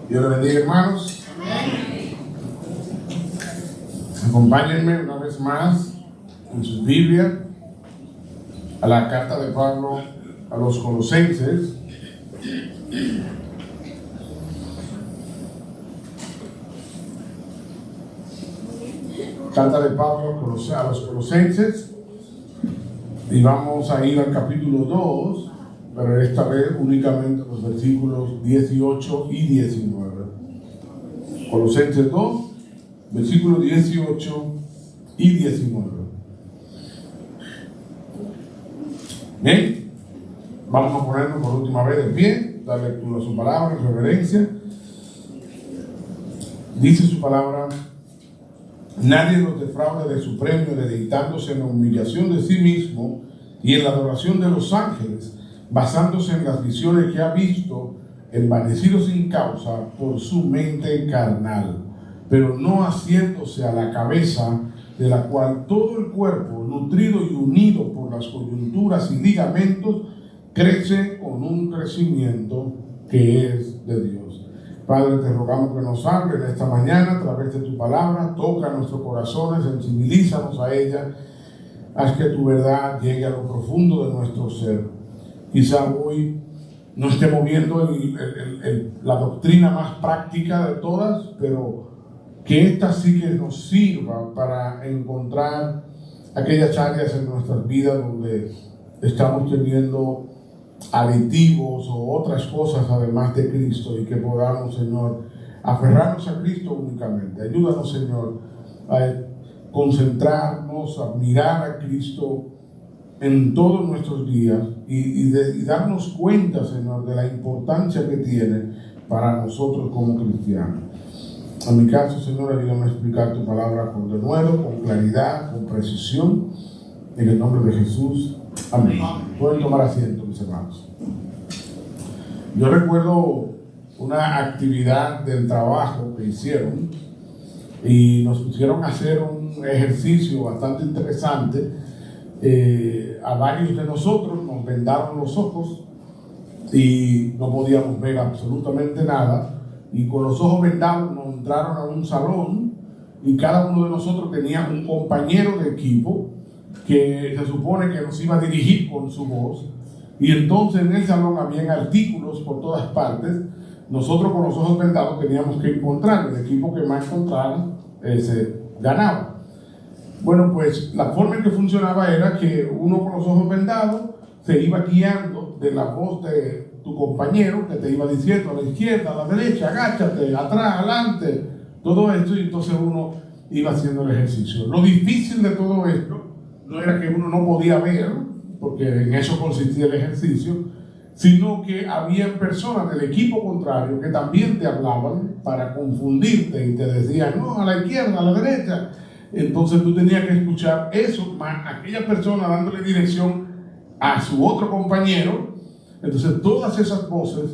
Dios les bendiga, hermanos. Acompáñenme una vez más en su Biblia a la carta de Pablo a los Colosenses. Carta de Pablo a los Colosenses, y vamos a ir al capítulo 2, pero esta vez únicamente los versículos 18 y 19. Colosenses 2, versículos 18 y 19. Bien, vamos a ponernos por última vez de pie, dar lectura a su palabra en reverencia. Dice su palabra: nadie los defraude de su premio, deleitándose en la humillación de sí mismo y en la adoración de los ángeles, basándose en las visiones que ha visto, envanecido sin causa por su mente carnal, pero no haciéndose a la cabeza, de la cual todo el cuerpo, nutrido y unido por las coyunturas y ligamentos, crece con un crecimiento que es de Dios. Padre, te rogamos que nos hable en esta mañana a través de tu palabra. Toca nuestros corazones, sensibilízanos a ella, haz que tu verdad llegue a lo profundo de nuestro ser. Quizá hoy no estemos viendo la doctrina más práctica de todas, pero que esta sí que nos sirva para encontrar aquellas áreas en nuestras vidas donde estamos teniendo aditivos o otras cosas además de Cristo, y que podamos, Señor, aferrarnos a Cristo únicamente. Ayúdanos, Señor, a concentrarnos, a mirar a Cristo en todos nuestros días y darnos cuenta, Señor, de la importancia que tiene para nosotros como cristianos. En mi caso, Señor, ayúdame a explicar tu palabra con denuedo, con claridad, con precisión, en el nombre de Jesús. Amén. Pueden tomar asiento, mis hermanos. Yo recuerdo una actividad del trabajo que hicieron y nos pusieron a hacer un ejercicio bastante interesante. A varios de nosotros nos vendaron los ojos y no podíamos ver absolutamente nada, y con los ojos vendados nos entraron a un salón y cada uno de nosotros tenía un compañero de equipo que se supone que nos iba a dirigir con su voz, y entonces en el salón habían artículos por todas partes. Nosotros con los ojos vendados teníamos que encontrar el equipo que más encontrara, ese ganaba. Bueno, pues la forma en que funcionaba era que uno con los ojos vendados se iba guiando de la voz de tu compañero, que te iba diciendo a la izquierda, a la derecha, agáchate, atrás, adelante, todo esto, y entonces uno iba haciendo el ejercicio. Lo difícil de todo esto no era que uno no podía ver, porque en eso consistía el ejercicio, sino que había personas del equipo contrario que también te hablaban para confundirte y te decían, no, a la izquierda, a la derecha. Entonces tú tenías que escuchar eso, más aquella persona dándole dirección a su otro compañero. Entonces todas esas voces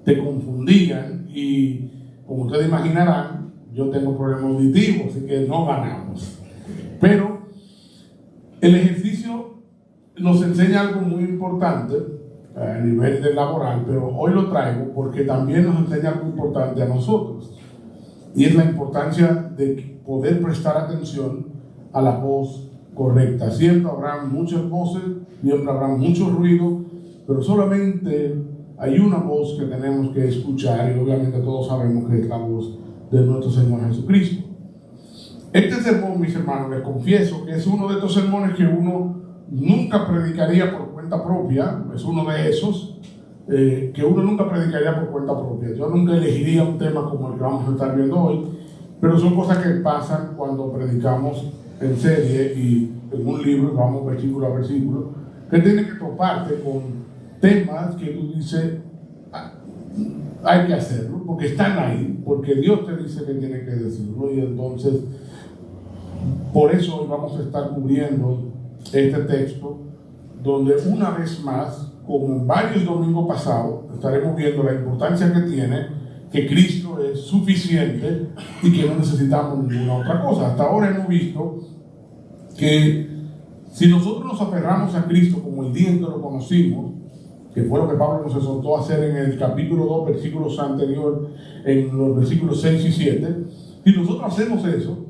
te confundían, y como ustedes imaginarán, yo tengo problemas auditivos, así que no ganamos. Pero el ejercicio nos enseña algo muy importante a nivel de laboral, pero hoy lo traigo porque también nos enseña algo importante a nosotros, y es la importancia de poder prestar atención a la voz correcta. Siempre habrá muchas voces, siempre habrá mucho ruido, pero solamente hay una voz que tenemos que escuchar, y obviamente todos sabemos que es la voz de nuestro Señor Jesucristo. Este sermón, mis hermanos, les confieso que es uno de estos sermones que uno nunca predicaría por cuenta propia. Es uno de esos que uno nunca predicaría por cuenta propia. Yo nunca elegiría un tema como el que vamos a estar viendo hoy, pero son cosas que pasan cuando predicamos en serie y en un libro, vamos versículo a versículo, que tienes que toparte con temas que tú dices, hay que hacerlo, porque están ahí, porque Dios te dice que tienes que decirlo. Y entonces, por eso hoy vamos a estar cubriendo este texto, donde una vez más, como en varios domingos pasados, estaremos viendo la importancia que tiene, que Cristo es suficiente y que no necesitamos ninguna otra cosa. Hasta ahora hemos visto que si nosotros nos aferramos a Cristo como el día en que lo conocimos, que fue lo que Pablo nos exhortó a hacer en el capítulo 2, versículos anterior, en los versículos 6 y 7, si nosotros hacemos eso,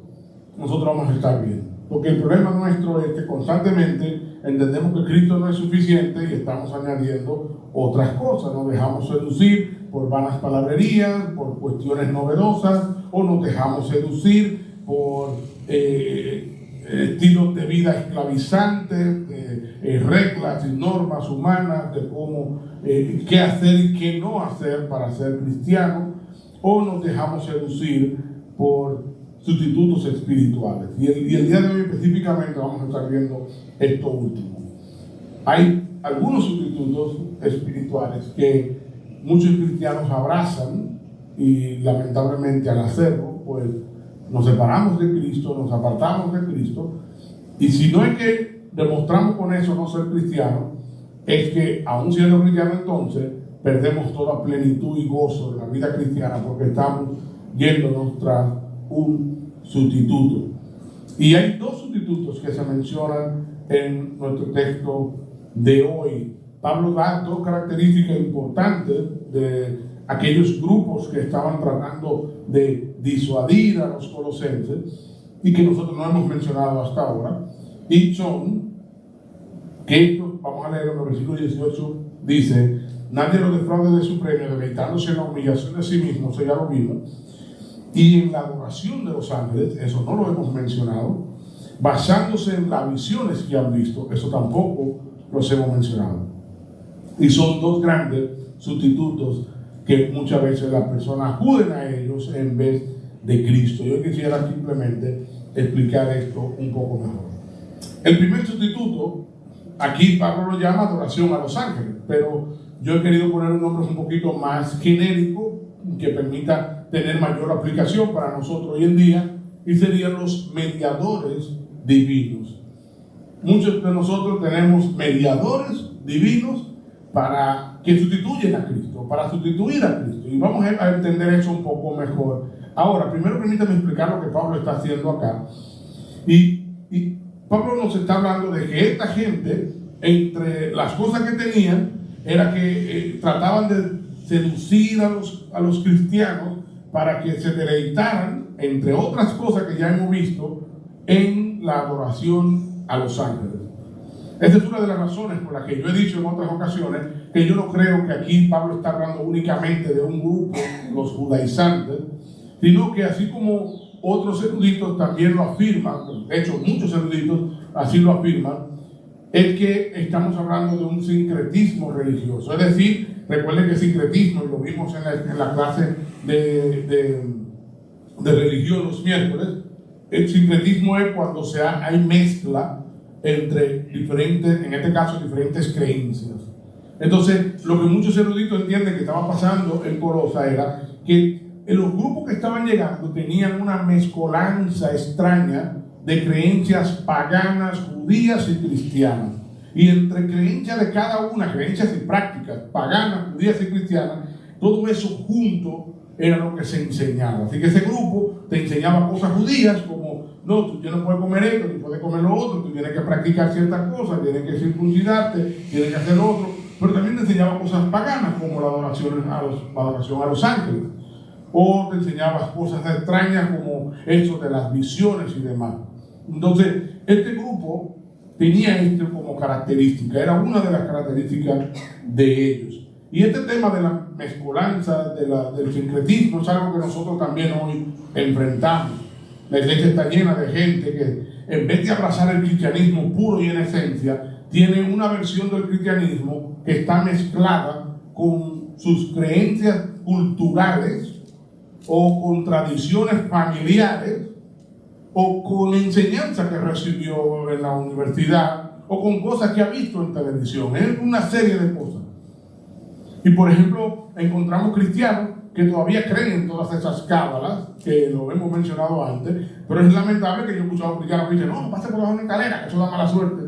nosotros vamos a estar bien. Porque el problema nuestro es que constantemente entendemos que Cristo no es suficiente y estamos añadiendo otras cosas. Nos dejamos seducir por vanas palabrerías, por cuestiones novedosas, o nos dejamos seducir por estilos de vida esclavizantes, reglas y normas humanas de cómo, qué hacer y qué no hacer para ser cristiano, o nos dejamos seducir por sustitutos espirituales. Y el día de hoy específicamente vamos a estar viendo esto último. Hay algunos sustitutos espirituales que muchos cristianos abrazan y lamentablemente al hacerlo, pues nos separamos de Cristo, nos apartamos de Cristo, y si no es que demostramos con eso no ser cristianos, es que aún siendo cristianos entonces perdemos toda plenitud y gozo de la vida cristiana porque estamos yéndonos tras un sustituto. Y hay dos sustitutos que se mencionan en nuestro texto de hoy. Pablo da dos características importantes de aquellos grupos que estaban tratando de disuadir a los colosenses y que nosotros no hemos mencionado hasta ahora, y son que esto, vamos a leer en el versículo 18, dice: nadie lo defraude de su premio, deleitándose en la humillación de sí mismo, eso ya lo vimos, y en la adoración de los ángeles, eso no lo hemos mencionado, basándose en las visiones que han visto, eso tampoco los hemos mencionado. Y son dos grandes sustitutos que muchas veces las personas acuden a ellos en vez de Cristo. Yo quisiera simplemente explicar esto un poco mejor. El primer sustituto, aquí Pablo lo llama adoración a los ángeles, pero yo he querido poner un nombre un poquito más genérico que permita tener mayor aplicación para nosotros hoy en día, y serían los mediadores divinos. Muchos de nosotros tenemos mediadores divinos para que sustituyen a Cristo, para sustituir a Cristo, y vamos a entender eso un poco mejor. Ahora, primero permítame explicar lo que Pablo está haciendo acá. Y Pablo nos está hablando de que esta gente, entre las cosas que tenían, era que trataban de seducir a los cristianos para que se deleitaran, entre otras cosas que ya hemos visto, en la adoración a los ángeles. Esta es una de las razones por las que yo he dicho en otras ocasiones que yo no creo que aquí Pablo está hablando únicamente de un grupo, los judaizantes, sino que así como otros eruditos también lo afirman, de hecho muchos eruditos así lo afirman, es que estamos hablando de un sincretismo religioso. Es decir, recuerden que sincretismo, y lo vimos en la clase de religión los miércoles, el sincretismo es cuando hay mezcla entre diferentes, en este caso, diferentes creencias. Entonces, lo que muchos eruditos entienden que estaba pasando en Colosa era que los grupos que estaban llegando tenían una mezcolanza extraña de creencias paganas, judías y cristianas. Y entre creencias de cada una, creencias y prácticas paganas, judías y cristianas, todo eso junto era lo que se enseñaba. Así que ese grupo te enseñaba cosas judías como: no, tú ya no puedes comer esto, ni puedes comer lo otro, tú tienes que practicar ciertas cosas, tienes que circuncidarte, tienes que hacer lo otro. Pero también te enseñaba cosas paganas como la adoración a los ángeles. O te enseñaba cosas extrañas como eso de las visiones y demás. Entonces, este grupo tenía esto como característica, era una de las características de ellos. Y este tema de la mezcolanza, del sincretismo, es algo que nosotros también hoy enfrentamos. La iglesia está llena de gente que, en vez de abrazar el cristianismo puro y en esencia, tiene una versión del cristianismo que está mezclada con sus creencias culturales o con tradiciones familiares o con enseñanza que recibió en la universidad o con cosas que ha visto en televisión. Es una serie de cosas. Y por ejemplo, encontramos cristianos que todavía creen en todas esas cábalas, que lo hemos mencionado antes, pero es lamentable que yo he escuchado cristianos que dicen: no pase por debajo de una escalera, que eso da mala suerte.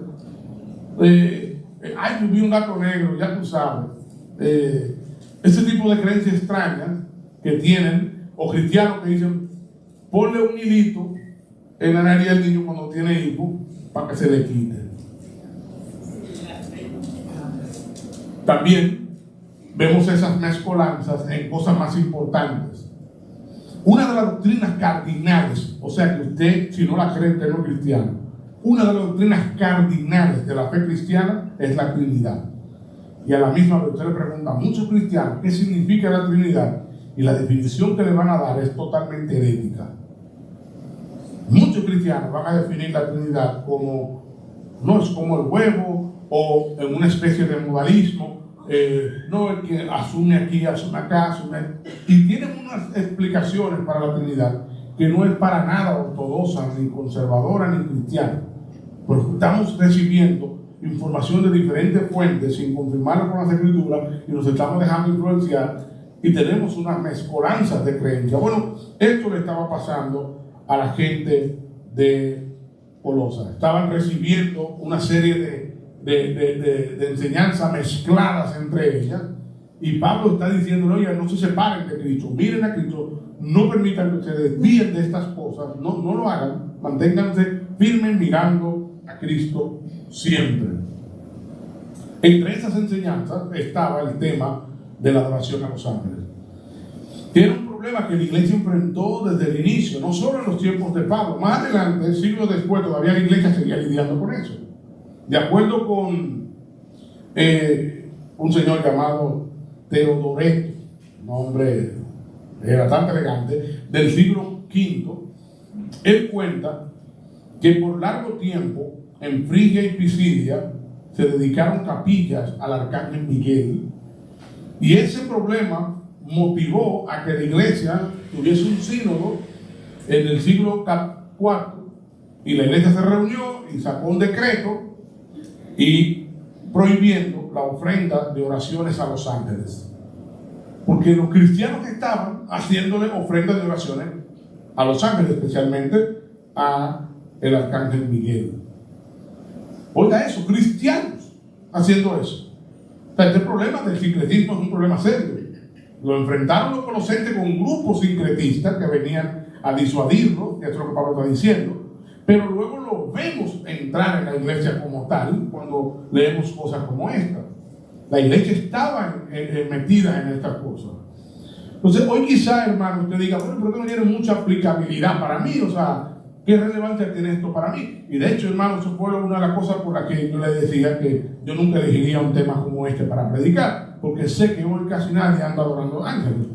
Ay, yo vi un gato negro, ya tú sabes. Ese tipo de creencias extrañas que tienen, o cristianos que dicen: ponle un hilito en la nariz del niño cuando tiene hipo para que se le quite. También vemos esas mezcolanzas en cosas más importantes. Una de las doctrinas cardinales, o sea que usted, si no la cree, usted no es cristiano. Una de las doctrinas cardinales de la fe cristiana es la Trinidad. Y a la misma vez usted le pregunta a muchos cristianos qué significa la Trinidad, y la definición que le van a dar es totalmente herética. Muchos cristianos van a definir la Trinidad como, no es como el huevo, o en una especie de modalismo, no el que asume aquí, asume acá, asume. Y tienen unas explicaciones para la Trinidad que no es para nada ortodoxa, ni conservadora, ni cristiana. Pero estamos recibiendo información de diferentes fuentes sin confirmarla con las escrituras y nos estamos dejando influenciar y tenemos unas mezcolanzas de creencias. Bueno, esto le estaba pasando a la gente de Colosas. Estaban recibiendo una serie de enseñanzas mezcladas entre ellas, y Pablo está diciendo: oye, no se separen de Cristo, miren a Cristo, no permitan que se desvíen de estas cosas, no lo hagan, manténganse firmes mirando a Cristo siempre. Entre esas enseñanzas estaba el tema de la adoración a los ángeles, que era un problema que la iglesia enfrentó desde el inicio, no solo en los tiempos de Pablo. Más adelante, siglos después, todavía la iglesia seguía lidiando con eso. De acuerdo con un señor llamado Teodoreto, un hombre era tan elegante, del siglo V, él cuenta que por largo tiempo en Frigia y Pisidia se dedicaron capillas al arcángel Miguel, y ese problema motivó a que la iglesia tuviese un sínodo en el siglo IV, y la iglesia se reunió y sacó un decreto y prohibiendo la ofrenda de oraciones a los ángeles, porque los cristianos estaban haciéndole ofrendas de oraciones a los ángeles, especialmente a el arcángel Miguel. Oiga eso, cristianos haciendo eso. O sea, este problema del sincretismo es un problema serio. Lo enfrentaron los colosentes con grupos sincretistas que venían a disuadirlo, que es lo que Pablo está diciendo, pero luego lo vemos entrar en la iglesia como tal cuando leemos cosas como esta. La iglesia estaba metida en estas cosas. Entonces, hoy quizá, hermano, usted diga: bueno, pero esto no tiene mucha aplicabilidad para mí, o sea, ¿qué relevancia tiene esto para mí? Y de hecho, hermano, eso fue una de las cosas por las que yo le decía que yo nunca elegiría un tema como este para predicar, porque sé que hoy casi nadie anda adorando ángeles.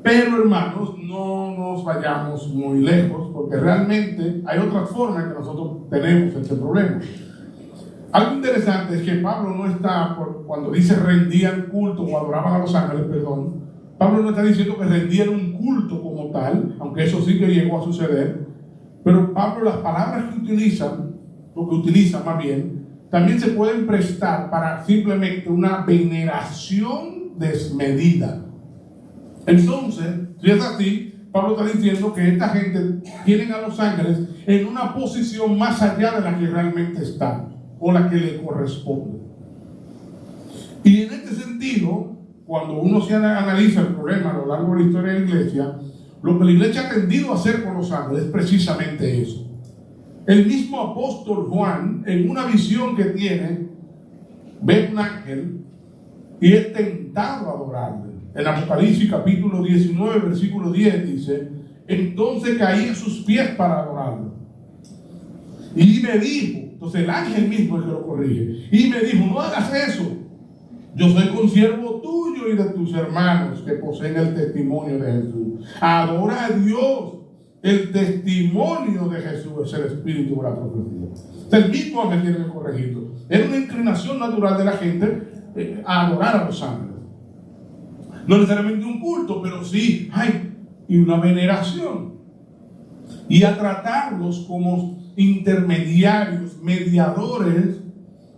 Pero, hermanos, no nos vayamos muy lejos, porque realmente hay otras formas que nosotros tenemos este problema. Algo interesante es que Pablo no está, cuando dice rendían culto o adoraban a los ángeles, perdón, Pablo no está diciendo que rendían un culto como tal, aunque eso sí que llegó a suceder. Pero Pablo, las palabras que utilizan, lo que utiliza más bien, también se pueden prestar para simplemente una veneración desmedida. Entonces, si es así, Pablo está diciendo que esta gente tienen a los ángeles en una posición más allá de la que realmente están, o la que le corresponde. Y en este sentido, cuando uno se analiza el problema a lo largo de la historia de la iglesia, lo que la iglesia ha tendido a hacer con los ángeles es precisamente eso. El mismo apóstol Juan, en una visión que tiene, ve un ángel y es tentado a adorarle. En Apocalipsis capítulo 19, versículo 10 dice: entonces caí a sus pies para adorarlo. Y me dijo, entonces el ángel mismo es el que lo corrige, y me dijo: no hagas eso. Yo soy consiervo tuyo y de tus hermanos que poseen el testimonio de Jesús. Adora a Dios. El testimonio de Jesús es el espíritu de la profecía. El mismo ángel tiene que corregirlo. Era una inclinación natural de la gente a adorar a los ángeles. No necesariamente un culto, pero sí hay una veneración. Y a tratarlos como intermediarios, mediadores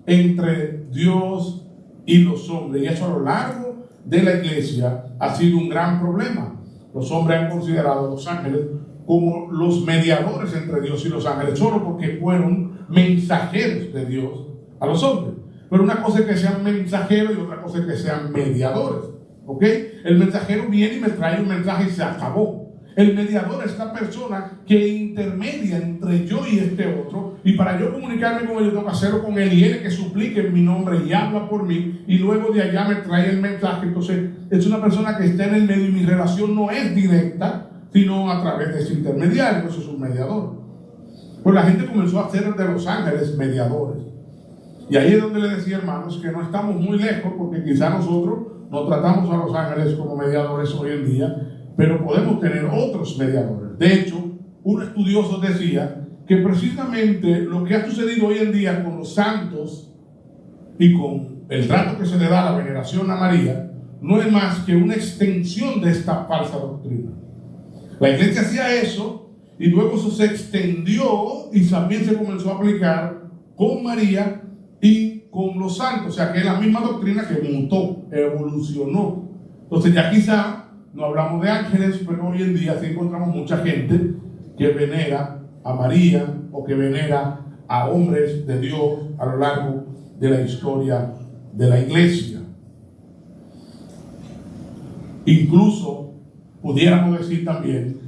entre Dios y los hombres. Y eso a lo largo de la iglesia ha sido un gran problema. Los hombres han considerado a los ángeles como los mediadores entre Dios y los ángeles, solo porque fueron mensajeros de Dios a los hombres. Pero una cosa es que sean mensajeros y otra cosa es que sean mediadores. ¿Ok? El mensajero viene y me trae un mensaje y se acabó. El mediador es la persona que intermedia entre yo y este otro, y para yo comunicarme con él, yo tengo que hacerlo con él, y él es que suplique en mi nombre y habla por mí, y luego de allá me trae el mensaje. Entonces es una persona que está en el medio, y mi relación no es directa, sino a través de ese intermediario. Eso es un mediador. Pues la gente comenzó a hacer de los ángeles mediadores, y ahí es donde le decía, hermanos, que no estamos muy lejos, porque quizá nosotros no tratamos a los ángeles como mediadores hoy en día, pero podemos tener otros mediadores. De hecho, un estudioso decía que precisamente lo que ha sucedido hoy en día con los santos y con el trato que se le da a la veneración a María no es más que una extensión de esta falsa doctrina. La iglesia hacía eso, y luego eso se extendió y también se comenzó a aplicar con María y con los santos. O sea que es la misma doctrina que mutó, evolucionó. Entonces ya quizá no hablamos de ángeles, pero hoy en día sí encontramos mucha gente que venera a María o que venera a hombres de Dios a lo largo de la historia de la iglesia. Incluso pudiéramos decir también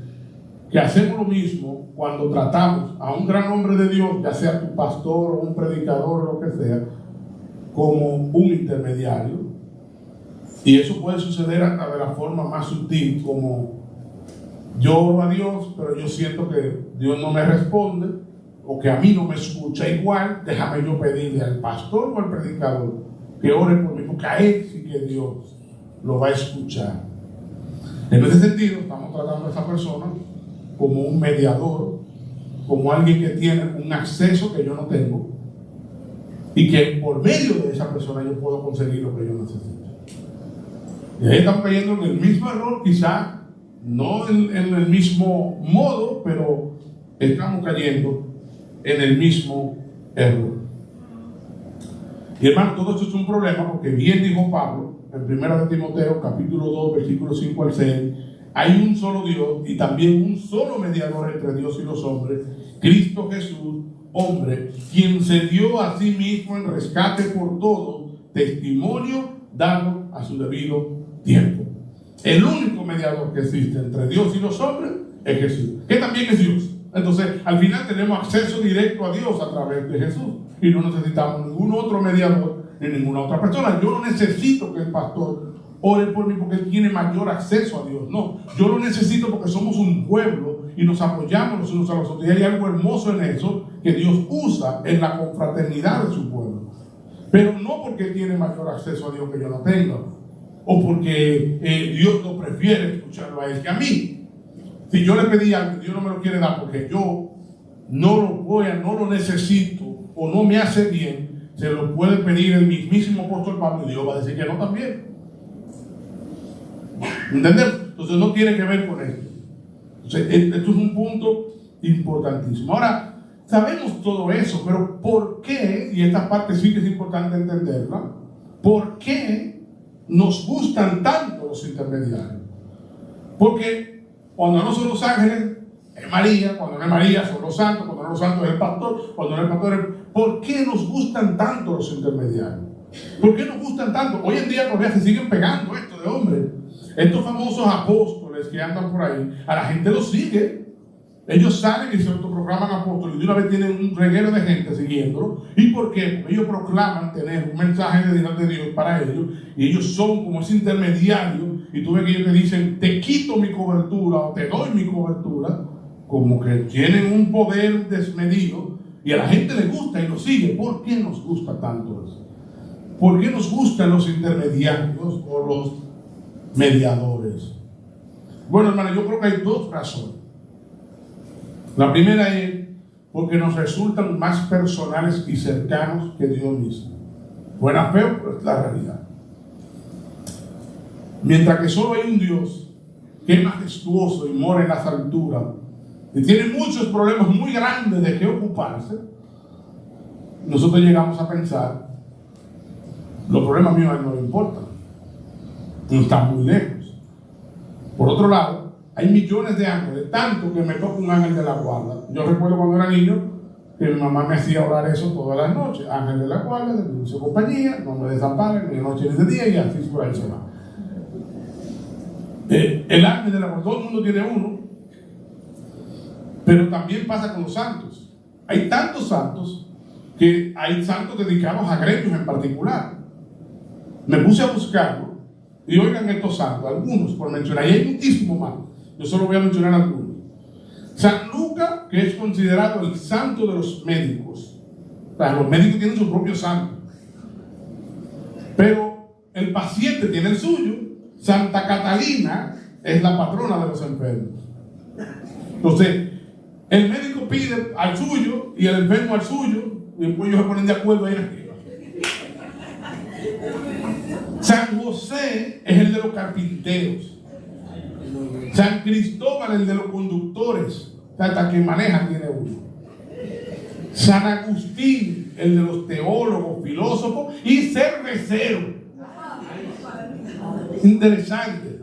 que hacemos lo mismo cuando tratamos a un gran hombre de Dios, ya sea tu pastor o un predicador o lo que sea, como un intermediario. Y eso puede suceder hasta de la forma más sutil, como yo oro a Dios, pero yo siento que Dios no me responde, o que a mí no me escucha igual. Déjame yo pedirle al pastor o al predicador que ore por mí, porque a él sí que Dios lo va a escuchar. En ese sentido, estamos tratando a esa persona como un mediador, como alguien que tiene un acceso que yo no tengo, y que por medio de esa persona yo puedo conseguir lo que yo necesito. Y ahí estamos cayendo en el mismo error, quizá no en el mismo modo, pero estamos cayendo en el mismo error. Y hermano, todo esto es un problema, porque bien dijo Pablo en 1 Timoteo capítulo 2 versículos 5 al 6: hay un solo Dios y también un solo mediador entre Dios y los hombres, Cristo Jesús, hombre, quien se dio a sí mismo en rescate por todos, testimonio dado a su debido tiempo. El único mediador que existe entre Dios y los hombres es Jesús, que también es Dios. Entonces, al final tenemos acceso directo a Dios a través de Jesús, y no necesitamos ningún otro mediador ni ninguna otra persona. Yo no necesito que el pastor ore por mí porque él tiene mayor acceso a Dios. No, yo lo necesito porque somos un pueblo y nos apoyamos los unos a los otros. Y hay algo hermoso en eso que Dios usa en la confraternidad de su pueblo. Pero no porque tiene mayor acceso a Dios que yo no tengo, o porque Dios no prefiere escucharlo a él que a mí. Si yo le pedí algo, Dios no me lo quiere dar porque yo no lo necesito o no me hace bien, se lo puede pedir el mismísimo apóstol Pablo y Dios va a decir que no también. ¿Entendés? Entonces no tiene que ver con esto. Entonces, esto es un punto importantísimo. Ahora, sabemos todo eso, pero ¿por qué? Y esta parte sí que es importante entenderla. ¿Por qué nos gustan tanto los intermediarios? Porque cuando no son los ángeles, es María. Cuando no es María, son los santos. Cuando no es los santos, es el pastor. Cuando no es el pastor, es... ¿Por qué nos gustan tanto los intermediarios? ¿Por qué nos gustan tanto? Hoy en día todavía se siguen pegando esto de hombres. Estos famosos apóstoles que andan por ahí, a la gente los sigue. Ellos salen y se autoproclaman apóstoles y de una vez tienen un reguero de gente siguiéndolo. ¿Y por qué? Porque ellos proclaman tener un mensaje de Dios para ellos, y ellos son como ese intermediario, y tú ves que ellos te dicen: te quito mi cobertura o te doy mi cobertura, como que tienen un poder desmedido, y a la gente le gusta y lo sigue. ¿Por qué nos gusta tanto eso? ¿Por qué nos gustan los intermediarios o los mediadores? Bueno, hermano, yo creo que hay dos razones. La primera es porque nos resultan más personales y cercanos que Dios mismo. Buena fe, pero es la realidad. Mientras que solo hay un Dios que es majestuoso y mora en las alturas y tiene muchos problemas muy grandes de qué ocuparse, nosotros llegamos a pensar: los problemas míos a él no le importan, no están muy lejos. Por otro lado, hay millones de ángeles, tanto que me toca un ángel de la guarda. Yo recuerdo cuando era niño que mi mamá me hacía orar eso todas las noches: ángel de la guarda, de mi dulce compañía, no me desamparen ni de noche ni de día, y así por ahí se va. El ángel de la guarda, todo el mundo tiene uno, Pero también pasa con los santos. Hay tantos santos que hay santos dedicados a gremios en particular. Me puse a buscarlo y oigan estos santos, algunos por mencionar, y hay muchísimos más. Yo solo voy a mencionar algunos. San Lucas, que es considerado el santo de los médicos. O sea, los médicos tienen su propio santo. Pero el paciente tiene el suyo. Santa Catalina es la patrona de los enfermos. Entonces, el médico pide al suyo y el enfermo al suyo, y después ellos se ponen de acuerdo ahí arriba. San José es el de los carpinteros. San Cristóbal el de los conductores, hasta que manejan tiene uno. San Agustín el de los teólogos, filósofos y cerveceros. Interesante.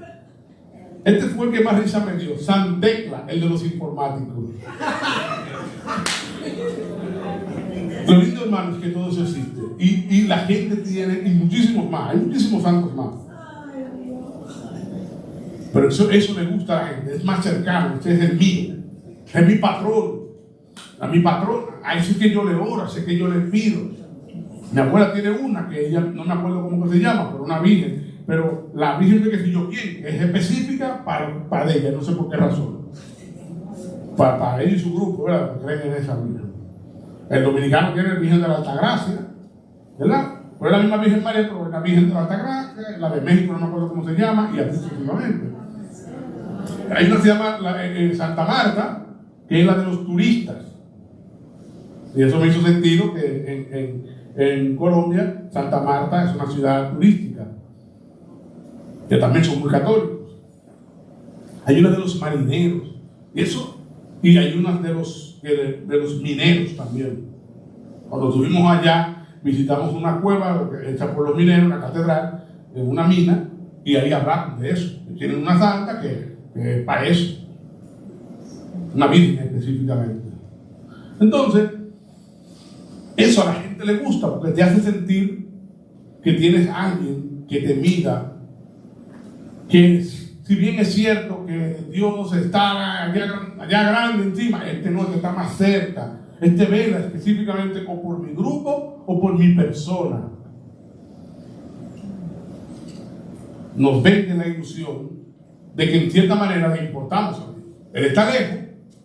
Este fue el que más risa me dio. San Tecla el de los informáticos. Lo lindo, hermanos, es que todo eso existe. Y la gente tiene, y muchísimos más, hay muchísimos santos más. Pero eso le gusta a la gente, es más cercano, este es el mío, es mi patrón, a mi patrona, a ese que yo le oro, a ese que yo le pido. Mi abuela tiene una, que ella, no me acuerdo cómo se llama, pero una virgen, pero la virgen de que si yo quién, es específica para ella, no sé por qué razón. Para ella y su grupo, ¿verdad? Creen en esa virgen. El dominicano tiene el Virgen de la Altagracia, ¿verdad? Pues es la misma Virgen María, pero es la Virgen de la Altagracia, la de México no me acuerdo cómo se llama, y así sucesivamente. Hay una que se llama Santa Marta, que es la de los turistas. Y eso me hizo sentido que en Colombia, Santa Marta es una ciudad turística, que también son muy católicos. Hay una de los marineros, y hay una de los mineros también. Cuando estuvimos allá, visitamos una cueva hecha por los mineros, una catedral, una mina, y ahí hablan de eso. Tienen una santa que para eso, una virgen específicamente. Entonces, eso a la gente le gusta porque te hace sentir que tienes a alguien que te mida, que si bien es cierto que Dios está allá grande encima, este no, este está más cerca, este vela específicamente o por mi grupo o por mi persona. Nos vende la ilusión de que en cierta manera le importamos a Dios. Él está lejos,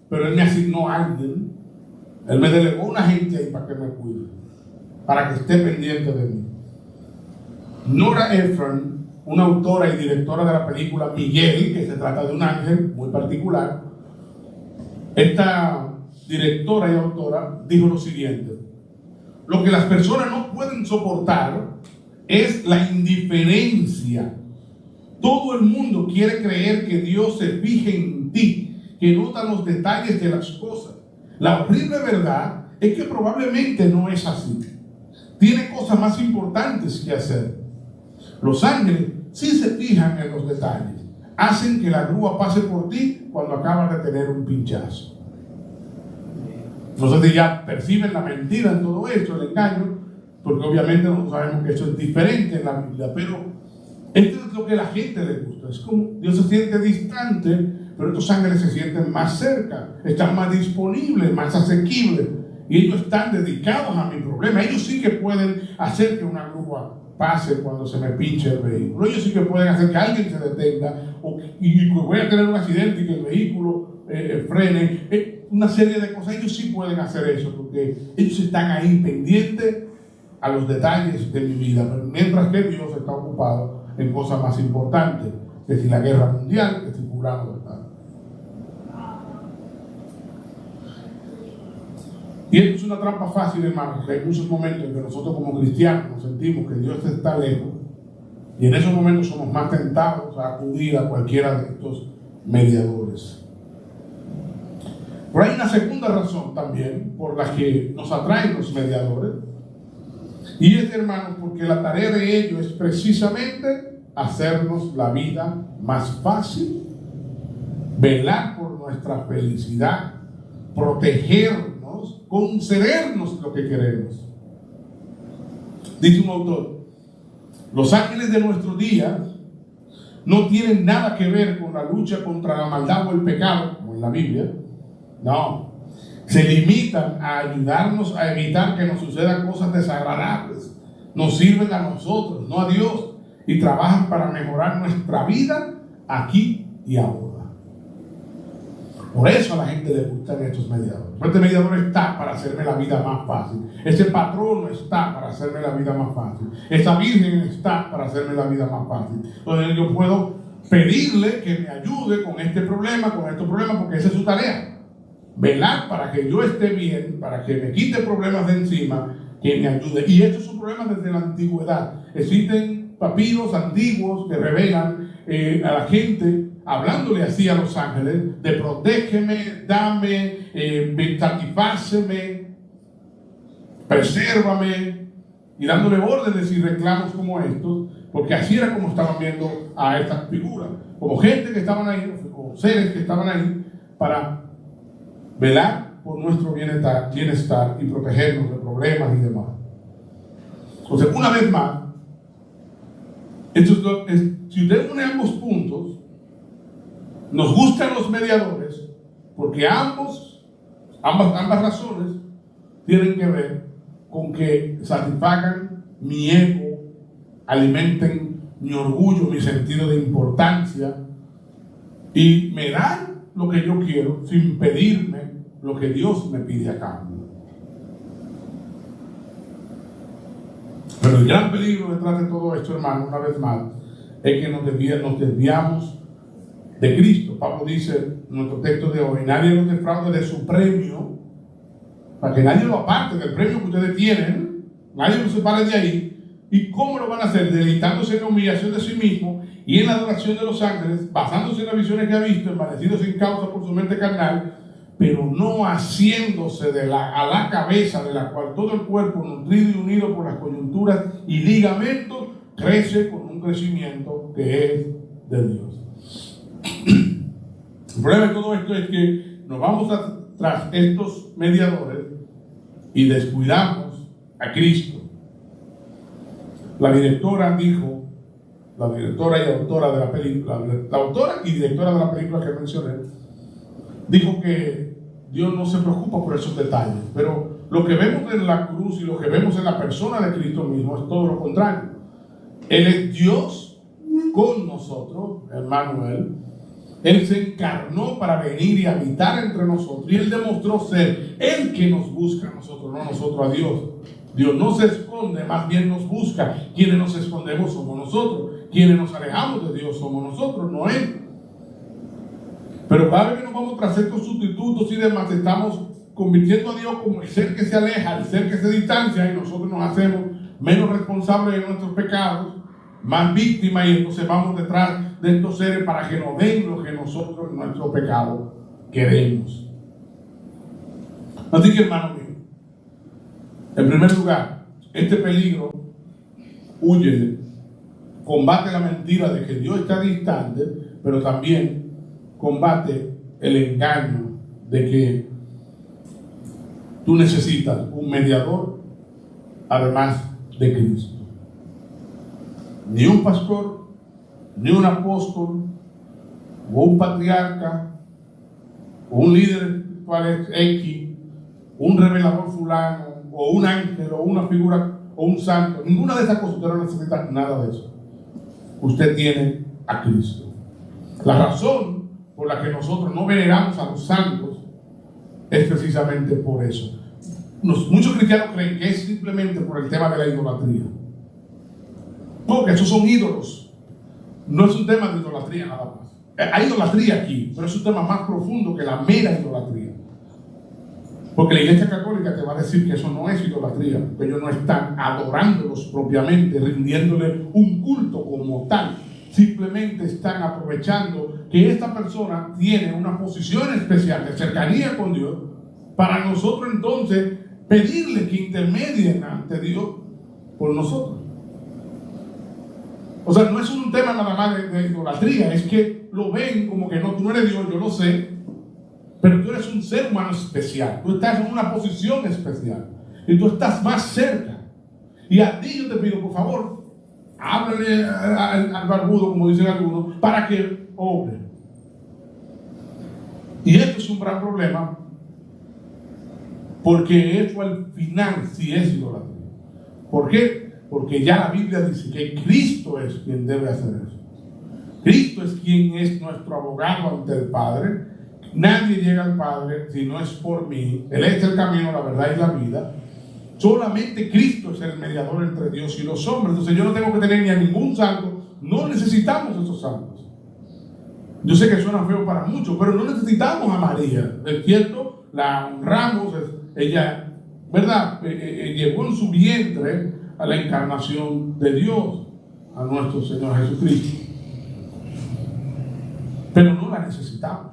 pero Él me asignó a alguien, Él me delegó una gente ahí para que me cuide, para que esté pendiente de mí. Nora Ephron, una autora y directora de la película Miguel, que se trata de un ángel muy particular, esta directora y autora dijo lo siguiente: lo que las personas no pueden soportar es la indiferencia. Todo el mundo quiere creer que Dios se fije en ti, que nota los detalles de las cosas. La horrible verdad es que probablemente no es así. Tiene cosas más importantes que hacer. Los ángeles sí se fijan en los detalles. Hacen que la grúa pase por ti cuando acabas de tener un pinchazo. Nosotros ya perciben la mentira en todo esto, el engaño, porque obviamente nosotros sabemos que eso es diferente en la Biblia, pero esto es lo que a la gente le gusta. Es como Dios se siente distante, pero estos ángeles se sienten más cerca, están más disponibles, más asequibles, y ellos están dedicados a mi problema. Ellos sí que pueden hacer que una grúa pase cuando se me pinche el vehículo. Ellos sí que pueden hacer que alguien se detenga y voy a tener un accidente y que el vehículo frene. Una serie de cosas. Ellos sí pueden hacer eso porque ellos están ahí pendientes a los detalles de mi vida, mientras que Dios está ocupado en cosas más importantes, que si la guerra mundial, que si fulano de tal. Y esto es una trampa fácil, hermanos, que hay muchos momentos en que nosotros como cristianos nos sentimos que Dios está lejos, y en esos momentos somos más tentados a acudir a cualquiera de estos mediadores. Pero hay una segunda razón también por la que nos atraen los mediadores, y es, hermanos, porque la tarea de ellos es precisamente hacernos la vida más fácil, velar por nuestra felicidad, protegernos, concedernos lo que queremos. Dice un autor: los ángeles de nuestro día no tienen nada que ver con la lucha contra la maldad o el pecado, como en la Biblia, No. Se limitan a ayudarnos a evitar que nos sucedan cosas desagradables. Nos sirven a nosotros, no a Dios. Y trabajan para mejorar nuestra vida aquí y ahora. Por eso a la gente le gustan estos mediadores. Este mediador está para hacerme la vida más fácil. Ese patrono está para hacerme la vida más fácil. Esa virgen está para hacerme la vida más fácil. Entonces yo puedo pedirle que me ayude con este problema, con estos problemas, porque esa es su tarea. Velar para que yo esté bien, para que me quite problemas de encima, que me ayude. Y estos son problemas desde la antigüedad. Existen papiros antiguos que revelan a la gente, hablándole así a los ángeles, de protégeme, dame, satisfáceme, presérvame, y dándole órdenes y reclamos como estos, porque así era como estaban viendo a estas figuras, como gente que estaban ahí, o seres que estaban ahí, para velar por nuestro bienestar y protegernos de problemas y demás. Entonces, una vez más, si usted une ambos puntos, nos gustan los mediadores, porque ambas razones tienen que ver con que satisfagan mi ego, alimenten mi orgullo, mi sentido de importancia, y me dan lo que yo quiero sin pedirme lo que Dios me pide a cambio. Pero el gran peligro detrás de todo esto, hermano, una vez más, es que nos desviamos de Cristo. Pablo dice en nuestro texto de hoy: nadie los defraude de su premio, para que nadie lo aparte del premio que ustedes tienen, nadie los separe de ahí. ¿Y cómo lo van a hacer? Deleitándose en la humillación de sí mismo y en la adoración de los ángeles, basándose en las visiones que ha visto, envanecidos sin causa por su mente carnal, pero no haciéndose a la cabeza, de la cual todo el cuerpo, nutrido y unido por las coyunturas y ligamentos, crece con un crecimiento que es de Dios. El problema de todo esto es que nos vamos tras estos mediadores y descuidamos a Cristo. La directora y autora de la película, la autora y directora de la película que mencioné, dijo que Dios no se preocupa por esos detalles, pero lo que vemos en la cruz y lo que vemos en la persona de Cristo mismo es todo lo contrario. Él es Dios con nosotros, Emmanuel. Él se encarnó para venir y habitar entre nosotros, y Él demostró ser el que nos busca a nosotros, no nosotros a Dios. Dios no se esconde, más bien nos busca. Quienes nos escondemos somos nosotros, quienes nos alejamos de Dios somos nosotros, no Él. Pero cada vez que nos vamos tras estos sustitutos y demás, estamos convirtiendo a Dios como el ser que se aleja, el ser que se distancia, y nosotros nos hacemos menos responsables de nuestros pecados, más víctimas, y entonces vamos detrás de estos seres para que nos den lo que nosotros en nuestro pecado queremos. Así que, hermano mío, en primer lugar, este peligro huye, combate la mentira de que Dios está distante, pero también combate el engaño de que tú necesitas un mediador además de Cristo. Ni un pastor, ni un apóstol, o un patriarca, o un líder espiritual X, un revelador fulano, o un ángel, o una figura, o un santo. Ninguna de esas cosas. Usted no necesita nada de eso. Usted tiene a Cristo. La razón por la que nosotros no veneramos a los santos es precisamente por eso. Muchos cristianos creen que es simplemente por el tema de la idolatría. Porque esos son ídolos. No es un tema de idolatría nada más. Hay idolatría aquí, pero es un tema más profundo que la mera idolatría. Porque la Iglesia Católica te va a decir que eso no es idolatría, que ellos no están adorándolos propiamente, rindiéndole un culto como tal. Simplemente están aprovechando que esta persona tiene una posición especial de cercanía con Dios, para nosotros entonces pedirle que intermedien ante Dios por nosotros. O sea, no es un tema nada más de idolatría, es que lo ven como que no, tú no eres Dios, yo lo sé, pero tú eres un ser humano especial, tú estás en una posición especial y tú estás más cerca. Y a ti yo te pido, por favor, háblale al barbudo, como dicen algunos, para que obre. Y esto es un gran problema porque eso al final sí es idolatría. ¿Por qué? Porque ya la Biblia dice que Cristo es quien debe hacer eso. Cristo es quien es nuestro abogado ante el Padre. Nadie llega al Padre si no es por mí. Él es el camino, la verdad y la vida. Solamente Cristo es el mediador entre Dios y los hombres. Entonces yo no tengo que tener ni a ningún santo. No necesitamos esos santos. Yo sé que suena feo para muchos, pero no necesitamos a María. Es cierto, la honramos. Ella, ¿verdad? Llevó en su vientre a la encarnación de Dios, a nuestro Señor Jesucristo. Pero no la necesitamos.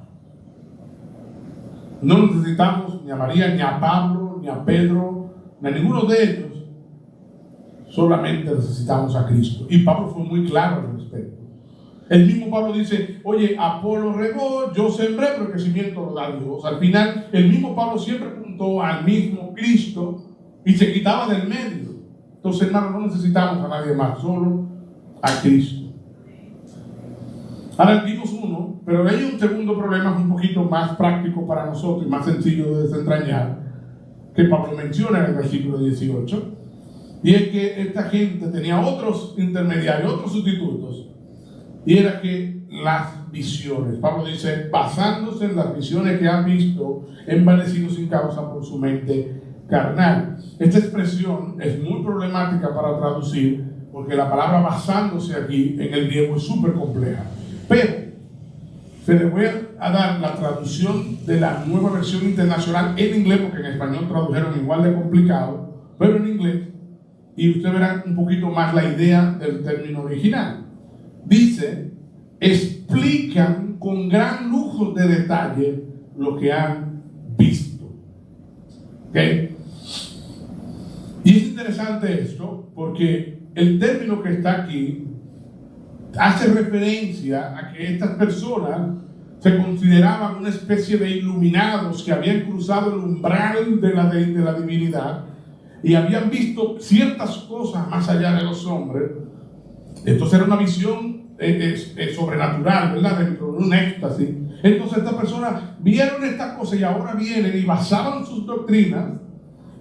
No necesitamos ni a María, ni a Pablo, ni a Pedro, ni a ninguno de ellos. Solamente necesitamos a Cristo. Y Pablo fue muy claro al respecto. El mismo Pablo dice, oye, Apolo regó, yo sembré, pero el crecimiento lo da Dios. Al final, el mismo Pablo siempre apuntó al mismo Cristo y se quitaba del medio. Entonces, hermanos, no necesitamos a nadie más, solo a Cristo. Ahora vimos uno, pero hay un segundo problema un poquito más práctico para nosotros y más sencillo de desentrañar, que Pablo menciona en el versículo 18, y es que esta gente tenía otros intermediarios, otros sustitutos, y era que las visiones, Pablo dice, basándose en las visiones que han visto, envanecidos sin causa por su mente carnal. Esta expresión es muy problemática para traducir, porque la palabra basándose aquí en el griego es súper compleja. Pero se le voy a dar la traducción de la Nueva Versión Internacional en inglés, porque en español tradujeron igual de complicado, pero en inglés, y ustedes verán un poquito más la idea del término original. Dice, explican con gran lujo de detalle lo que han visto. ¿Ok? Y es interesante esto, porque el término que está aquí hace referencia a que estas personas se consideraban una especie de iluminados que habían cruzado el umbral de la divinidad y habían visto ciertas cosas más allá de los hombres. Entonces era una visión sobrenatural, ¿verdad? Dentro de un éxtasis. Entonces estas personas vieron estas cosas y ahora vienen y basaban sus doctrinas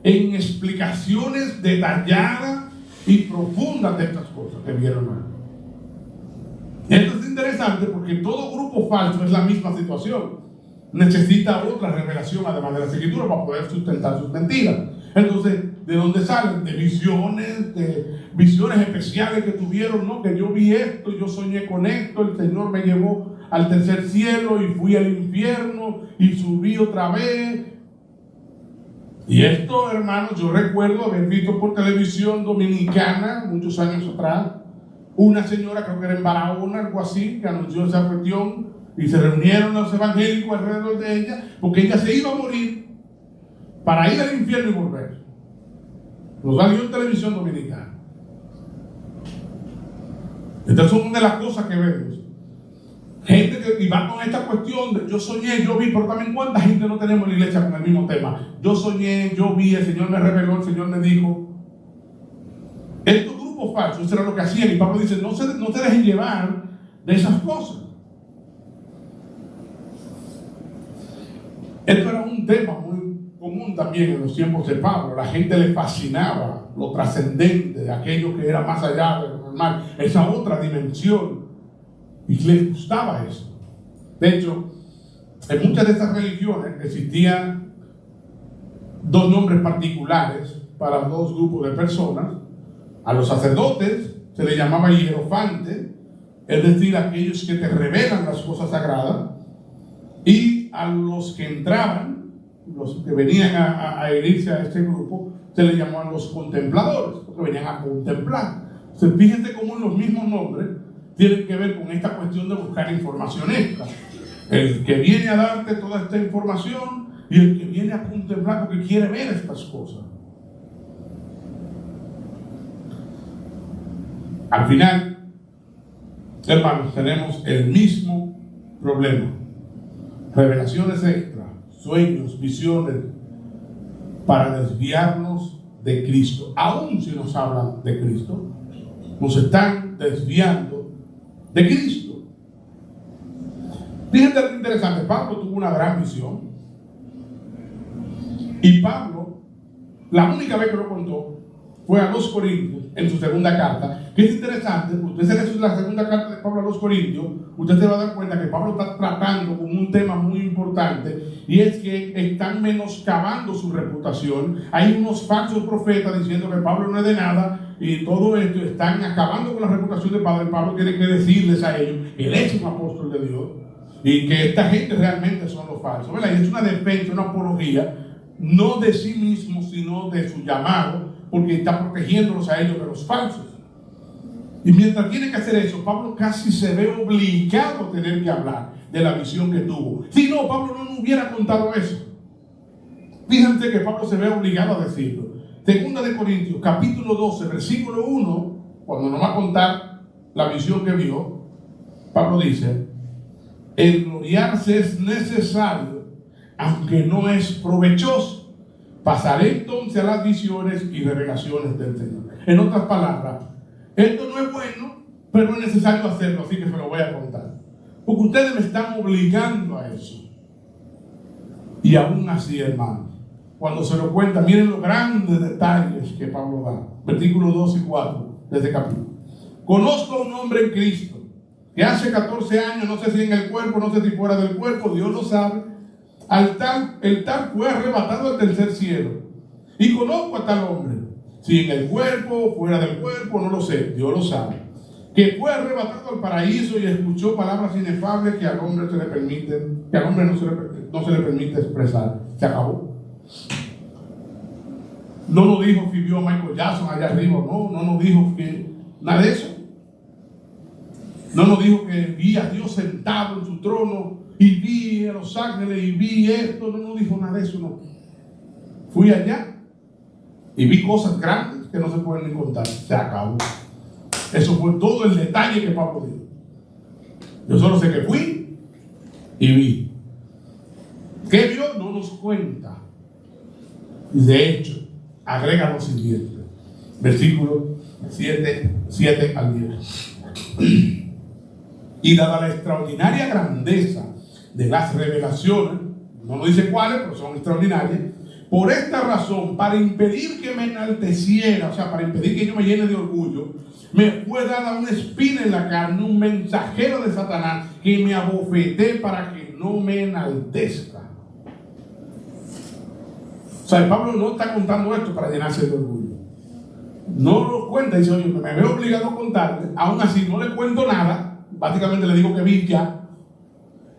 en explicaciones detalladas y profundas de estas cosas que vieron ahí. Esto es interesante porque todo grupo falso es la misma situación. Necesita otra revelación además de las escrituras para poder sustentar sus mentiras. Entonces, ¿de dónde salen? De visiones especiales que tuvieron, ¿no? Que yo vi esto, yo soñé con esto, el Señor me llevó al tercer cielo y fui al infierno y subí otra vez. Y esto, hermanos, yo recuerdo haber visto por televisión dominicana muchos años atrás una señora, creo que era en Barahona, algo así, que anunció esa cuestión y se reunieron los evangélicos alrededor de ella porque ella se iba a morir para ir al infierno y volver. Lo salió en televisión dominicana. Estas son una de las cosas que vemos. Gente que va con esta cuestión de yo soñé, yo vi, pero también cuánta gente no tenemos en la iglesia con el mismo tema. Yo soñé, yo vi, el Señor me reveló, el Señor me dijo. Estos grupos falsos, eso era lo que hacían. Y Pablo dice, no se dejen llevar de esas cosas. Esto era un tema muy común también en los tiempos de Pablo. La gente le fascinaba lo trascendente de aquello que era más allá de lo normal, esa otra dimensión. Y les gustaba eso. De hecho, en muchas de estas religiones existían dos nombres particulares para dos grupos de personas. A los sacerdotes se les llamaba hierofante, es decir, aquellos que te revelan las cosas sagradas, y a los que entraban, los que venían a irse a este grupo, se les llamaban los contempladores, porque venían a contemplar. Entonces, fíjense cómo los mismos nombres tienen que ver con esta cuestión de buscar información extra. El que viene a darte toda esta información y el que viene a contemplar porque quiere ver estas cosas. Al final, hermanos, tenemos el mismo problema. Revelaciones extra, sueños, visiones, para desviarnos de Cristo. Aún si nos hablan de Cristo, nos están desviando de Cristo. Fíjense lo interesante, Pablo tuvo una gran visión. Y Pablo La única vez que lo contó fue a los Corintios, en su segunda carta, que es interesante. Usted se lee la segunda carta de Pablo a los Corintios, usted se va a dar cuenta que Pablo está tratando con un tema muy importante, y es que están menoscabando su reputación. Hay unos falsos profetas diciendo que Pablo no es de nada, y todo esto están acabando con la reputación de Pablo. Pablo tiene que decirles a ellos que él es un apóstol de Dios, y que esta gente realmente son los falsos, ¿verdad? Y es una defensa, una apología, no de sí mismo, sino de su llamado, porque está protegiéndolos a ellos de los falsos. Y mientras tiene que hacer eso, Pablo casi se ve obligado a tener que hablar de la visión que tuvo. Si no, Pablo no hubiera contado eso. Fíjense que Pablo se ve obligado a decirlo. Segunda de Corintios, capítulo 12, versículo 1, cuando nos va a contar la visión que vio, Pablo dice: el gloriarse es necesario, aunque no es provechoso. Pasaré entonces a las visiones y revelaciones del Señor. En otras palabras, esto no es bueno, pero es necesario hacerlo, así que se lo voy a contar. Porque ustedes me están obligando a eso. Y aún así, hermanos, cuando se lo cuenta, miren los grandes detalles que Pablo da. Versículos 2 y 4 de este capítulo. Conozco a un hombre en Cristo que hace 14 años, no sé si en el cuerpo, no sé si fuera del cuerpo, Dios lo sabe, el tal fue arrebatado al tercer cielo. Y conozco a tal hombre, si en el cuerpo, fuera del cuerpo, no lo sé, Dios lo sabe, que fue arrebatado al paraíso y escuchó palabras inefables que al hombre se le permiten, que al hombre no se le permite expresar. Se acabó. No nos dijo que vio a Michael Jackson allá arriba, no nos dijo que nada de eso. No nos dijo que vi a Dios sentado en su trono y vi a los ángeles y vi esto. No nos dijo nada de eso, no. Fui allá y vi cosas grandes que no se pueden ni contar. Se acabó. Eso fue todo el detalle que Pablo dio. Yo solo sé que fui y vi. ¿Qué vio? No nos cuenta. Y de hecho, agrega lo siguiente. Versículo 7 al 10. Y dada la extraordinaria grandeza de las revelaciones, no nos dice cuáles, pero son extraordinarias, por esta razón, para impedir que me enalteciera, o sea, para impedir que yo me llene de orgullo, me fue dada una espina en la carne, un mensajero de Satanás que me abofeté para que no me enaltezca. O sea, Pablo no está contando esto para llenarse de orgullo. No lo cuenta, dice: oye, me veo obligado a contarle, aún así no le cuento nada. Básicamente le digo que vi ya,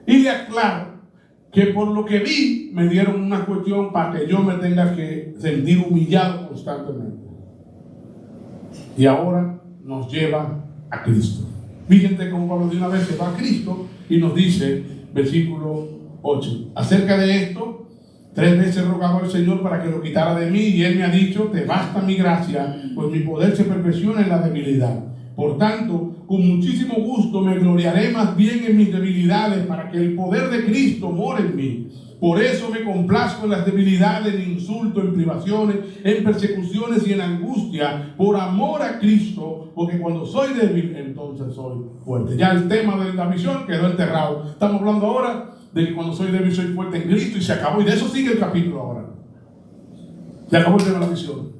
y le aclaro que por lo que vi me dieron una cuestión para que yo me tenga que sentir humillado constantemente. Y ahora nos lleva a Cristo. Fíjense cómo Pablo de una vez se va a Cristo y nos dice, versículo 8, acerca de esto, 3 veces rogaba al Señor para que lo quitara de mí, y Él me ha dicho: te basta mi gracia, pues mi poder se perfecciona en la debilidad. Por tanto, con muchísimo gusto me gloriaré más bien en mis debilidades, para que el poder de Cristo more en mí. Por eso me complazco en las debilidades, en insultos, en privaciones, en persecuciones y en angustia, por amor a Cristo, porque cuando soy débil, entonces soy fuerte. Ya el tema de la visión quedó enterrado. Estamos hablando ahora de que cuando soy débil soy fuerte en Cristo, y se acabó. Y de eso sigue el capítulo ahora. Se acabó el tema de la visión.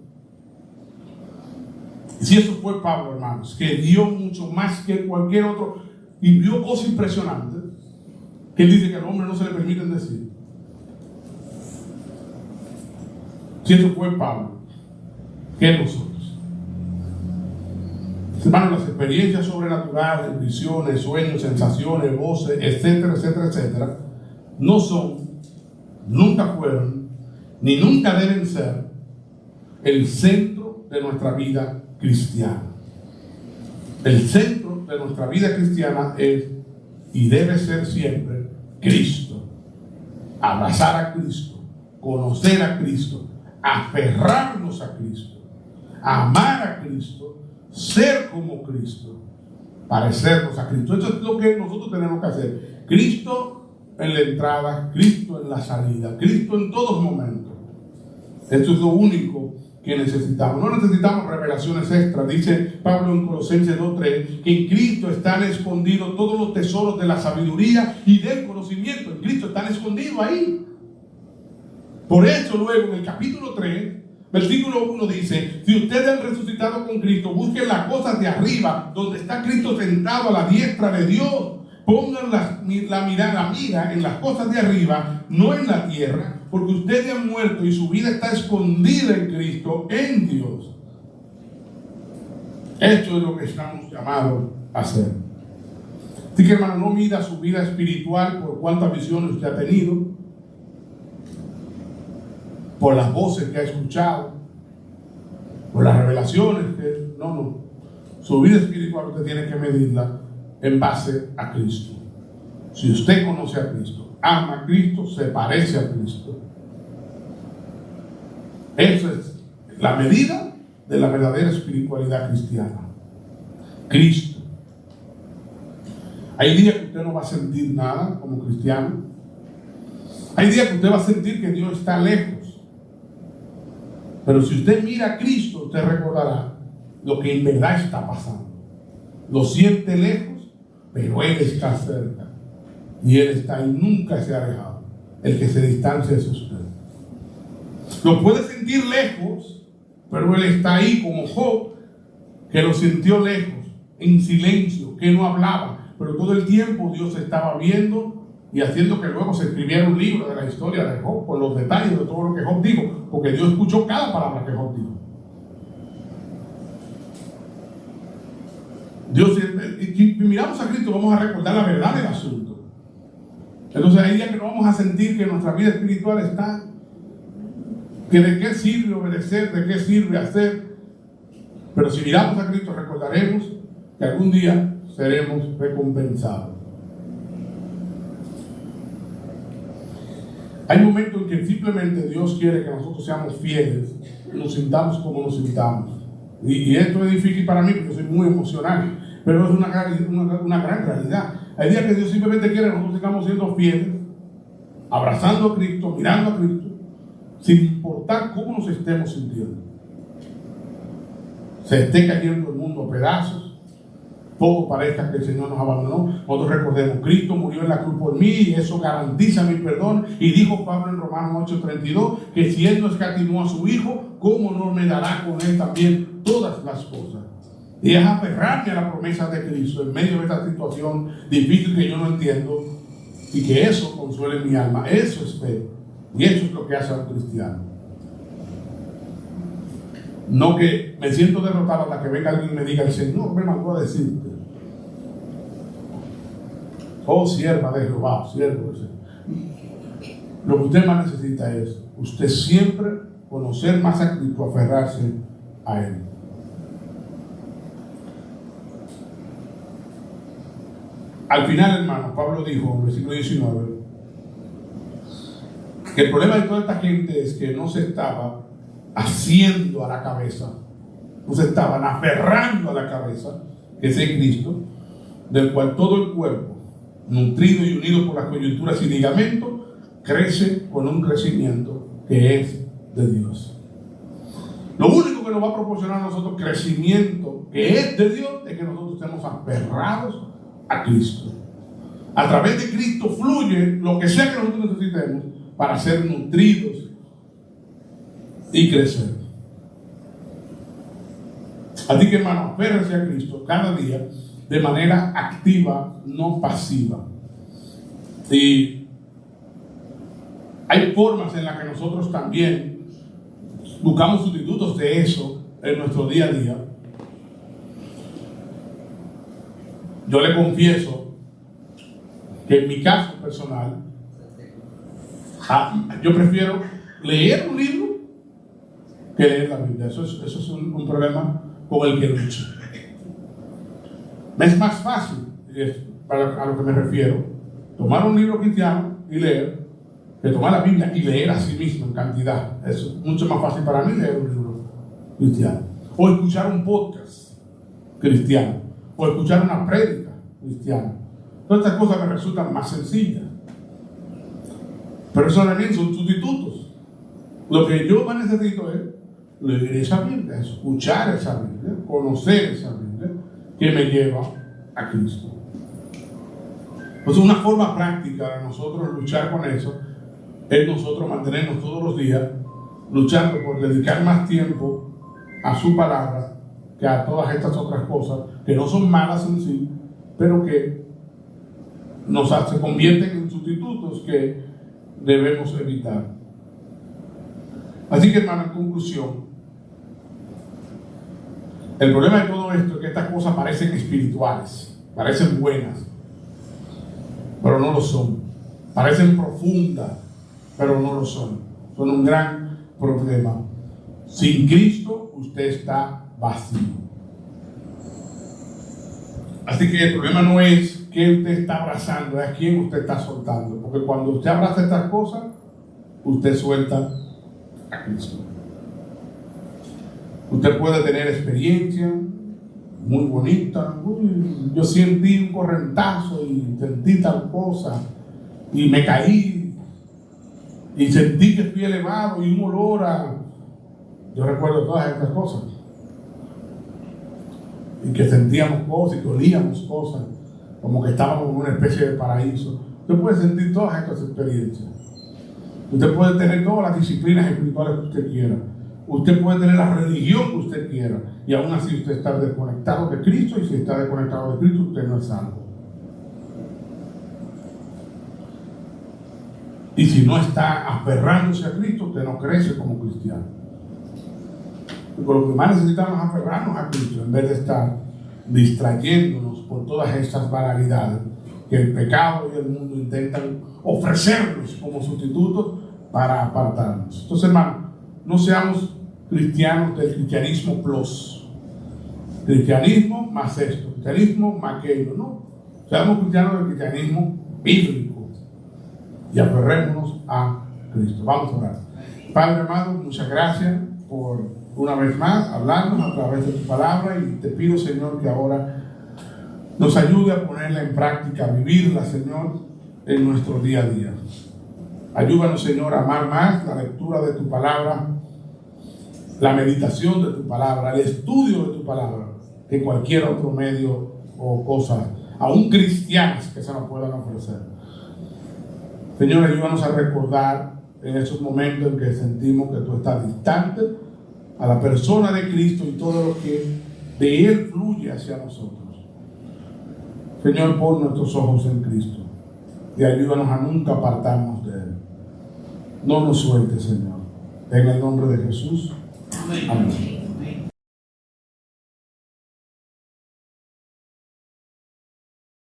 Y si eso fue Pablo, hermanos, que dio mucho más que cualquier otro, y vio cosas impresionantes, que él dice que al hombre no se le permiten decir. Si eso fue Pablo, ¿qué nosotros? Hermanos, las experiencias sobrenaturales, visiones, sueños, sensaciones, voces, etcétera, etcétera, etcétera, no son, nunca fueron, ni nunca deben ser el centro de nuestra vida cristiana. El centro de nuestra vida cristiana es y debe ser siempre Cristo. Abrazar a Cristo, conocer a Cristo, aferrarnos a Cristo, amar a Cristo, ser como Cristo, parecernos a Cristo. Eso es lo que nosotros tenemos que hacer. Cristo en la entrada, Cristo en la salida, Cristo en todos momentos. Esto es lo único que necesitamos. No necesitamos revelaciones extras. Dice Pablo en Colosenses 2:3 que en Cristo están escondidos todos los tesoros de la sabiduría y del conocimiento. En Cristo están escondidos ahí. Por eso luego en el capítulo 3 Versículo 1 dice: si ustedes han resucitado con Cristo, busquen las cosas de arriba, donde está Cristo sentado a la diestra de Dios. Pongan la mira en las cosas de arriba, no en la tierra, porque ustedes han muerto y su vida está escondida en Cristo, en Dios. Esto es lo que estamos llamados a hacer. Así que, hermano, no mida su vida espiritual por cuántas visiones usted ha tenido, por las voces que ha escuchado, por las revelaciones que... No. Su vida espiritual usted tiene que medirla en base a Cristo. Si usted conoce a Cristo, ama a Cristo, se parece a Cristo. Esa es la medida de la verdadera espiritualidad cristiana. Cristo. Hay días que usted no va a sentir nada como cristiano. Hay días que usted va a sentir que Dios está lejos. Pero si usted mira a Cristo, usted recordará lo que en verdad está pasando. Lo siente lejos, pero Él está cerca. Y Él está ahí, nunca se ha alejado. El que se distancia es usted. Lo puede sentir lejos, pero Él está ahí, como Job, que lo sintió lejos, en silencio, que no hablaba. Pero todo el tiempo Dios estaba viendo y haciendo que luego se escribiera un libro de la historia de Job, con los detalles de todo lo que Job dijo, porque Dios escuchó cada palabra que Job dijo. Dios, si miramos a Cristo, vamos a recordar la verdad del asunto. Entonces hay días que no vamos a sentir que nuestra vida espiritual está, que de qué sirve obedecer, de qué sirve hacer. Pero si miramos a Cristo, recordaremos que algún día seremos recompensados. Hay momentos en que simplemente Dios quiere que nosotros seamos fieles, nos sintamos como nos sintamos. Y esto es difícil para mí porque yo soy muy emocional, pero es una gran realidad. Hay días que Dios simplemente quiere que nosotros sigamos siendo fieles, abrazando a Cristo, mirando a Cristo, sin importar cómo nos estemos sintiendo. Se esté cayendo el mundo a pedazos, todo parezca que el Señor nos abandonó. Nosotros recordemos, Cristo murió en la cruz por mí y eso garantiza mi perdón. Y dijo Pablo en Romanos 8:32 que si Él no escatimó a su Hijo, ¿cómo no me dará con Él también todas las cosas? Y es aferrarme a la promesa de Cristo en medio de esta situación difícil que yo no entiendo, y que eso consuele mi alma. Eso es fe, y eso es lo que hace a un cristiano. No que me siento derrotado hasta que venga alguien y me diga: el Señor me mandó a decirte, oh sierva de Jehová, siervo de Señor. Lo que usted más necesita es usted siempre conocer más a Cristo, aferrarse a Él. Al final, hermano, Pablo dijo en el versículo 19 que el problema de toda esta gente es que no se estaba haciendo a la cabeza, no se estaban aferrando a la cabeza, que es en Cristo, del cual todo el cuerpo, nutrido y unido por las coyunturas y ligamentos, crece con un crecimiento que es de Dios. Lo único que nos va a proporcionar a nosotros crecimiento que es de Dios es que nosotros estemos aferrados a Cristo. A través de Cristo fluye lo que sea que nosotros necesitemos para ser nutridos y crecer. Así que, hermano, aférrese a Cristo cada día de manera activa, no pasiva. Y hay formas en las que nosotros también buscamos sustitutos de eso en nuestro día a día. Yo le confieso que en mi caso personal, yo prefiero leer un libro que leer la Biblia. Eso es un problema con el que lucho. Me es más fácil, a lo que me refiero, tomar un libro cristiano y leer, que tomar la Biblia y leer a sí mismo en cantidad. Eso es mucho más fácil para mí, leer un libro cristiano. O escuchar un podcast cristiano. O escuchar una prédica cristiana. Todas estas cosas me resultan más sencillas. Pero eso también son sustitutos. Lo que yo más necesito es leer esa Biblia, escuchar esa Biblia, conocer esa Biblia que me lleva a Cristo. Entonces, una forma práctica de nosotros luchar con eso es nosotros mantenernos todos los días luchando por dedicar más tiempo a su palabra que a todas estas otras cosas que no son malas en sí, pero que se convierten en sustitutos que debemos evitar. Así que, hermano, en conclusión, el problema de todo esto es que estas cosas parecen espirituales, parecen buenas, pero no lo son. Parecen profundas, pero no lo son. Son un gran problema. Sin Cristo, usted está vacío. Así que el problema no es que usted está abrazando, es a quién usted está soltando. Porque cuando usted abraza estas cosas, usted suelta a Cristo. Usted puede tener experiencia muy bonita. Uy, yo sentí un correntazo y sentí tal cosa y me caí y sentí que fui elevado y un olor a... Yo recuerdo todas estas cosas y que sentíamos cosas y que olíamos cosas como que estábamos en una especie de paraíso. Usted puede sentir todas estas experiencias. Usted puede tener todas las disciplinas espirituales que usted quiera. Usted puede tener la religión que usted quiera y aún así usted está desconectado de Cristo, y si está desconectado de Cristo usted no es salvo. Y si no está aferrándose a Cristo, usted no crece como cristiano. Porque lo que más necesitamos es aferrarnos a Cristo en vez de estar distrayéndonos por todas estas banalidades que el pecado y el mundo intentan ofrecernos como sustitutos para apartarnos. Entonces, hermano, no seamos cristianos del cristianismo plus. Cristianismo más esto, cristianismo más aquello, no. Seamos cristianos del cristianismo bíblico y aferrémonos a Cristo. Vamos a orar. Padre amado, muchas gracias por una vez más hablarnos a través de tu palabra, y te pido, Señor, que ahora nos ayude a ponerla en práctica, a vivirla, Señor, en nuestro día a día. Ayúdanos, Señor, a amar más la lectura de tu palabra, la meditación de tu palabra, el estudio de tu palabra, que cualquier otro medio o cosa, aún cristianas, que se nos puedan ofrecer. Señor, ayúdanos a recordar en esos momentos en que sentimos que tú estás distante a la persona de Cristo y todo lo que de Él fluye hacia nosotros. Señor, pon nuestros ojos en Cristo y ayúdanos a nunca apartarnos de Él. No nos sueltes, Señor. En el nombre de Jesús. Amén.